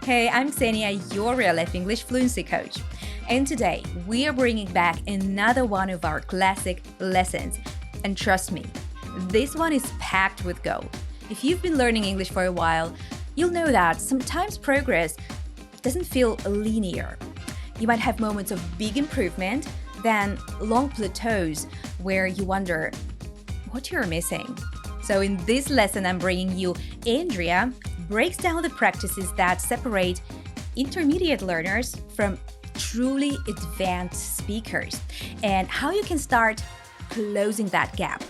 Hey, I'm 𝗥𝗲𝗹𝗟, your real-life English fluency coach. And today, we are bringing back another one of our classic lessons. And trust me, this one is packed with gold. If you've been learning English for a while, you'll know that sometimes progress doesn't feel linear. You might have moments of big improvement, then long plateaus where you wonder what you're missing. So in this lesson, I'm bringing you Andrea breaks down the practices that separate intermediate learners from truly advanced speakers and how you can start closing that gap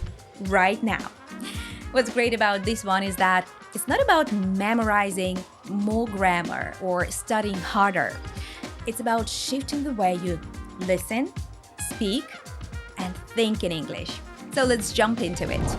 right now. What's great about this one is that it's not about memorizing more grammar or studying harder. It's about shifting the way you listen, speak, and think in English. So let's jump into it.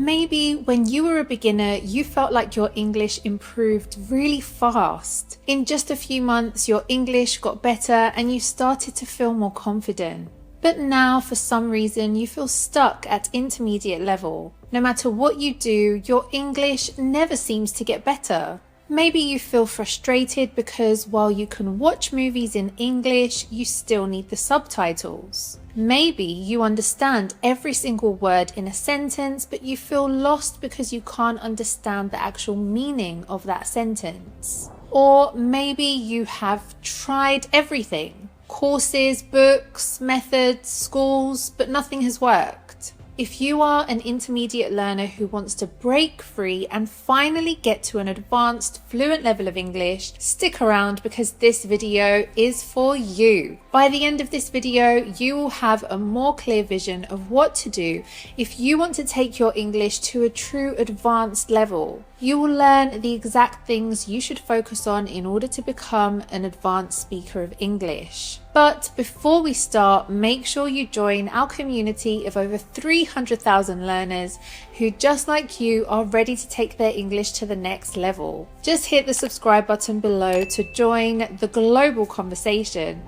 Maybe when you were a beginner, you felt like your English improved really fast. In just a few months, your English got better and you started to feel more confident. But now, for some reason, you feel stuck at intermediate level. No matter what you do, your English never seems to get better. Maybe you feel frustrated because while you can watch movies in English, you still need the subtitles. Maybe you understand every single word in a sentence, but you feel lost because you can't understand the actual meaning of that sentence. Or maybe you have tried everything. Courses, books, methods, schools, but nothing has worked. If you are an intermediate learner who wants to break free and finally get to an advanced, fluent level of English, stick around because this video is for you. By the end of this video, you will have a more clear vision of what to do if you want to take your English to a true advanced level. You will learn the exact things you should focus on in order to become an advanced speaker of English. But before we start, make sure you join our community of over 300,000 learners who, just like you, are ready to take their English to the next level. Just hit the subscribe button below to join the global conversation.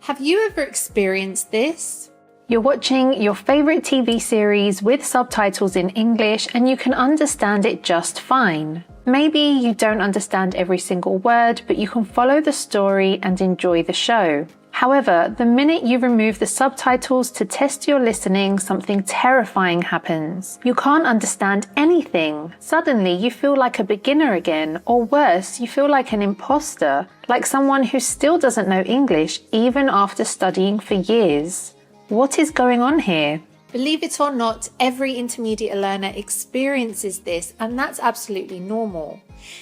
Have you ever experienced this? You're watching your favorite TV series with subtitles in English and you can understand it just fine. Maybe you don't understand every single word, but you can follow the story and enjoy the show. However, the minute you remove the subtitles to test your listening, something terrifying happens. You can't understand anything. Suddenly, you feel like a beginner again, or worse, you feel like an imposter, like someone who still doesn't know English even after studying for years. What is going on here? Believe it or not, every intermediate learner experiences this, and that's absolutely normal.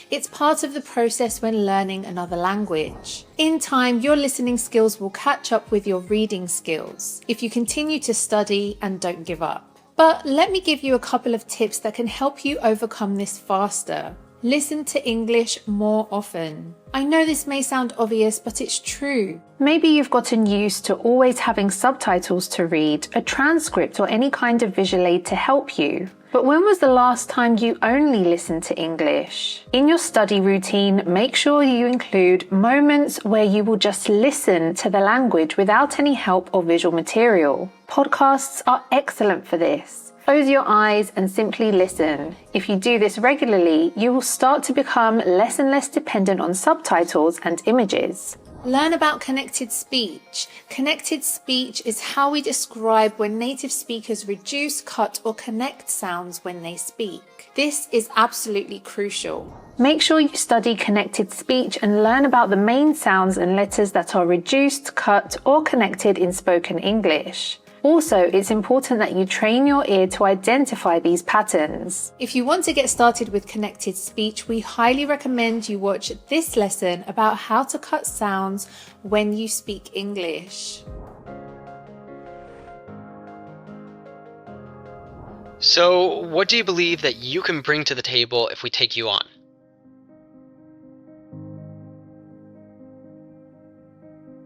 It's part of the process when learning another language. In time, your listening skills will catch up with your reading skills if you continue to study and don't give up. But let me give you a couple of tips that can help you overcome this faster. Listen to English more often. I know this may sound obvious, but it's true. Maybe you've gotten used to always having subtitles to read, a transcript, or any kind of visual aid to help you. But when was the last time you only listened to English? In your study routine, make sure you include moments where you will just listen to the language without any help or visual material. Podcasts are excellent for this. Close your eyes and simply listen. If you do this regularly, you will start to become less and less dependent on subtitles and images. Learn about connected speech. Connected speech is how we describe when native speakers reduce, cut, or connect sounds when they speak. This is absolutely crucial. Make sure you study connected speech and learn about the main sounds and letters that are reduced, cut, or connected in spoken English. Also, it's important that you train your ear to identify these patterns. If you want to get started with connected speech, we highly recommend you watch this lesson about how to cut sounds when you speak English. So, what do you believe that you can bring to the table if we take you on?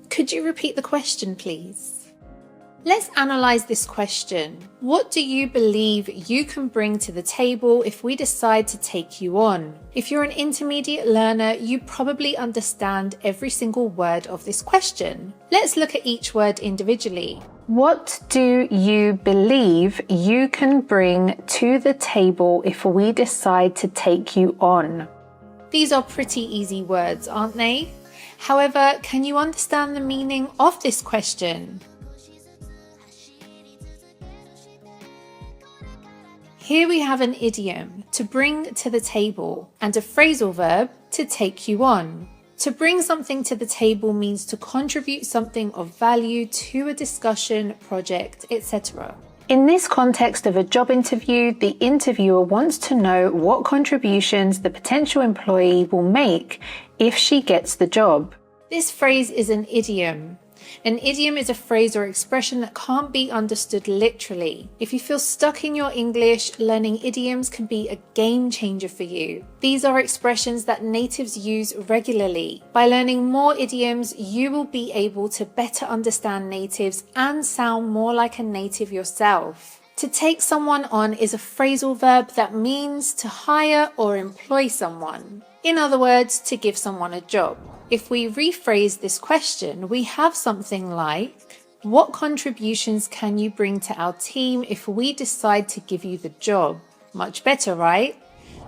Could you repeat the question, please? Let's analyze this question. What do you believe you can bring to the table if we decide to take you on? If you're an intermediate learner, you probably understand every single word of this question. Let's look at each word individually. What do you believe you can bring to the table if we decide to take you on? These are pretty easy words, aren't they? However, can you understand the meaning of this question? Here we have an idiom, to bring to the table, and a phrasal verb, to take you on. To bring something to the table means to contribute something of value to a discussion, project, etc. In this context of a job interview, the interviewer wants to know what contributions the potential employee will make if she gets the job. This phrase is an idiom. An idiom is a phrase or expression that can't be understood literally. If you feel stuck in your English, learning idioms can be a game changer for you. These are expressions that natives use regularly. By learning more idioms, you will be able to better understand natives and sound more like a native yourself. To take someone on is a phrasal verb that means to hire or employ someone. In other words, to give someone a job. If we rephrase this question, we have something like, what contributions can you bring to our team if we decide to give you the job? Much better, right?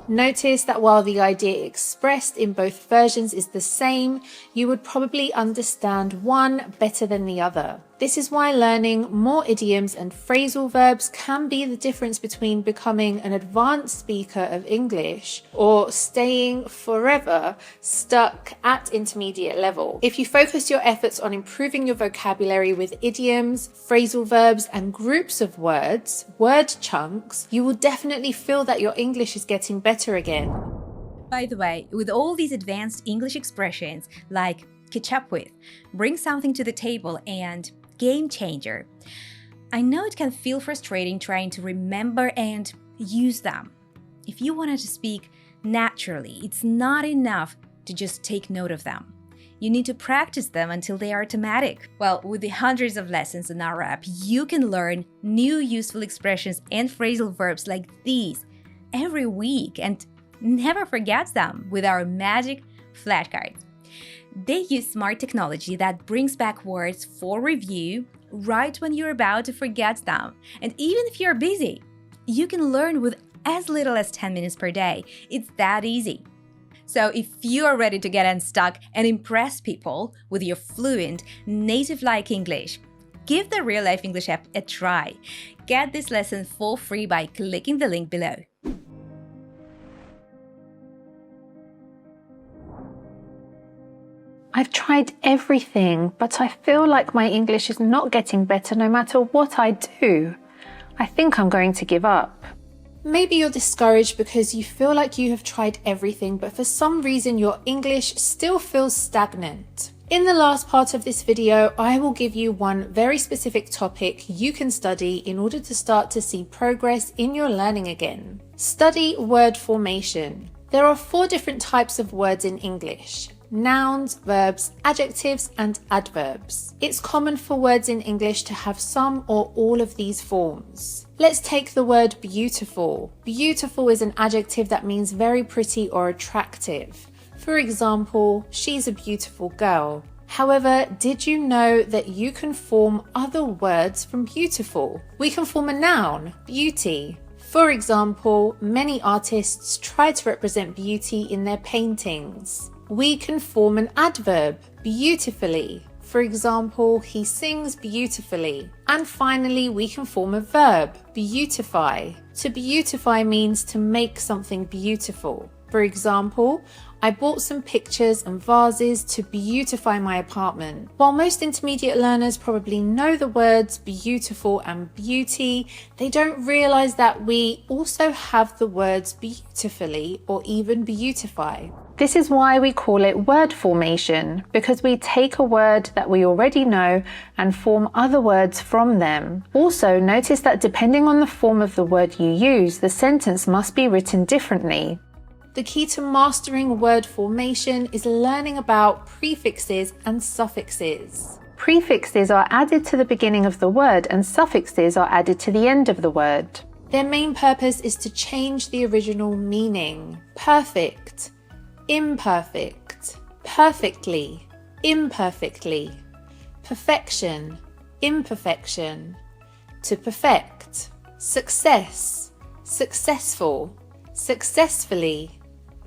Notice that while the idea expressed in both versions is the same, you would probably understand one better than the other. This is why learning more idioms and phrasal verbs can be the difference between becoming an advanced speaker of English or staying forever stuck at intermediate level. If you focus your efforts on improving your vocabulary with idioms, phrasal verbs, and groups of words, word chunks, you will definitely feel that your English is getting better again. By the way, with all these advanced English expressions like catch up with, bring something to the table, and game changer, I know it can feel frustrating trying to remember and use them. If you wanted to speak naturally, it's not enough to just take note of them. You need to practice them until they are automatic. Well, with the hundreds of lessons in our app, you can learn new useful expressions and phrasal verbs like these every week and never forget them with our magic flashcards. They use smart technology that brings back words for review right when you're about to forget them. And even if you're busy, you can learn with as little as 10 minutes per day. It's that easy. So if you are ready to get unstuck and impress people with your fluent, native-like English, give the RealLife English app a try. Get this lesson for free by clicking the link below. I've tried everything, but I feel like my English is not getting better no matter what I do. I think I'm going to give up. Maybe you're discouraged because you feel like you have tried everything, but for some reason your English still feels stagnant. In the last part of this video, I will give you one very specific topic you can study in order to start to see progress in your learning again. Study word formation. There are 4 different types of words in English: nouns, verbs, adjectives, and adverbs. It's common for words in English to have some or all of these forms. Let's take the word beautiful. Beautiful is an adjective that means very pretty or attractive. For example, she's a beautiful girl. However, did you know that you can form other words from beautiful? We can form a noun, beauty. For example, many artists try to represent beauty in their paintings. We can form an adverb, beautifully. For example, he sings beautifully. And finally, we can form a verb, beautify. To beautify means to make something beautiful. For example, I bought some pictures and vases to beautify my apartment. While most intermediate learners probably know the words beautiful and beauty, they don't realize that we also have the words beautifully or even beautify. This is why we call it word formation, because we take a word that we already know and form other words from them. Also, notice that depending on the form of the word you use, the sentence must be written differently. The key to mastering word formation is learning about prefixes and suffixes. Prefixes are added to the beginning of the word and suffixes are added to the end of the word. Their main purpose is to change the original meaning. Perfect, imperfect, perfectly, imperfectly, perfection, imperfection, to perfect, success, successful, successfully,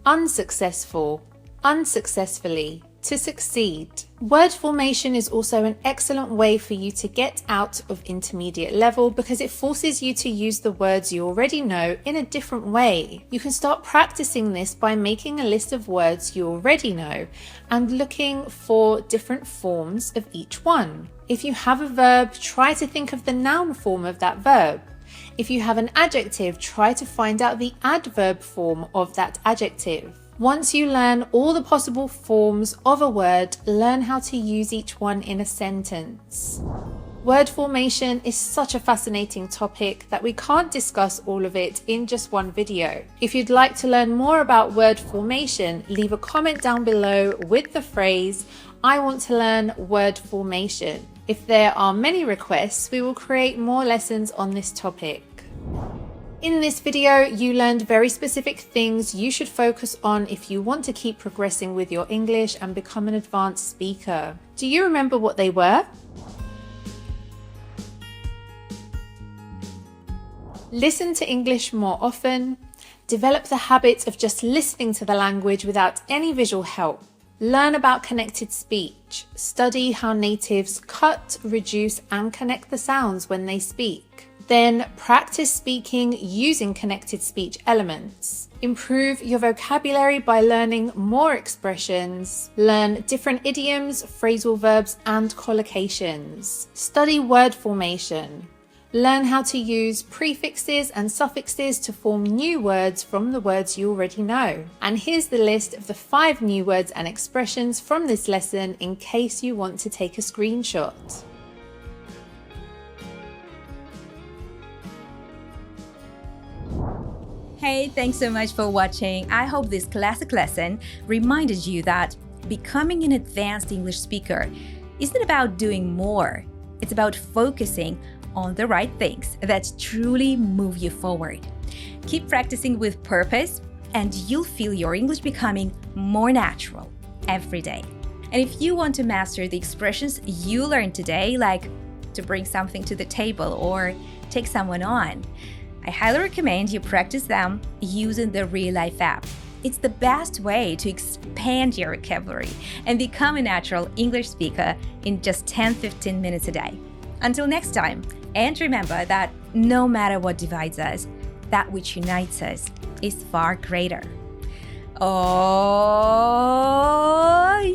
unsuccessful, unsuccessfully, to succeed. Word formation is also an excellent way for you to get out of intermediate level because it forces you to use the words you already know in a different way. You can start practicing this by making a list of words you already know and looking for different forms of each one. If you have a verb, try to think of the noun form of that verb. If you have an adjective, try to find out the adverb form of that adjective. Once you learn all the possible forms of a word, learn how to use each one in a sentence. Word formation is such a fascinating topic that we can't discuss all of it in just one video. If you'd like to learn more about word formation, leave a comment down below with the phrase, "I want to learn word formation." If there are many requests, we will create more lessons on this topic. In this video, you learned very specific things you should focus on if you want to keep progressing with your English and become an advanced speaker. Do you remember what they were? Listen to English more often. Develop the habit of just listening to the language without any visual help. Learn about connected speech. Study how natives cut, reduce, and connect the sounds when they speak. Then practice speaking using connected speech elements. Improve your vocabulary by learning more expressions. Learn different idioms, phrasal verbs, and collocations. Study word formation. Learn how to use prefixes and suffixes to form new words from the words you already know. And here's the list of the 5 new words and expressions from this lesson in case you want to take a screenshot. Hey, thanks so much for watching. I hope this classic lesson reminded you that becoming an advanced English speaker isn't about doing more. It's about focusing on the right things that truly move you forward. Keep practicing with purpose and you'll feel your English becoming more natural every day. And if you want to master the expressions you learned today, like to bring something to the table or take someone on, I highly recommend you practice them using the RealLife app. It's the best way to expand your vocabulary and become a natural English speaker in just 10-15 minutes a day. Until next time, and remember that no matter what divides us, that which unites us is far greater. Oh,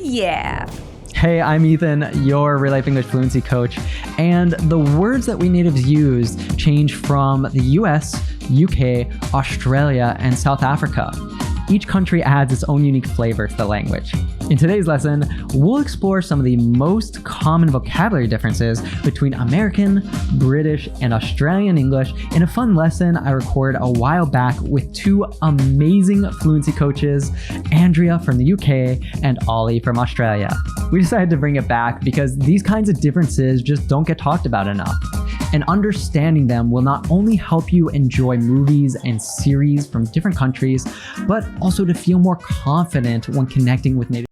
yeah. Hey, I'm Ethan, your RealLife English Fluency Coach, and the words that we natives use change from the US, UK, Australia, and South Africa. Each country adds its own unique flavor to the language. In today's lesson, we'll explore some of the most common vocabulary differences between American, British, and Australian English in a fun lesson I recorded a while back with 2 amazing fluency coaches, Andrea from the UK and Ollie from Australia. We decided to bring it back because these kinds of differences just don't get talked about enough. And understanding them will not only help you enjoy movies and series from different countries, but also to feel more confident when connecting with native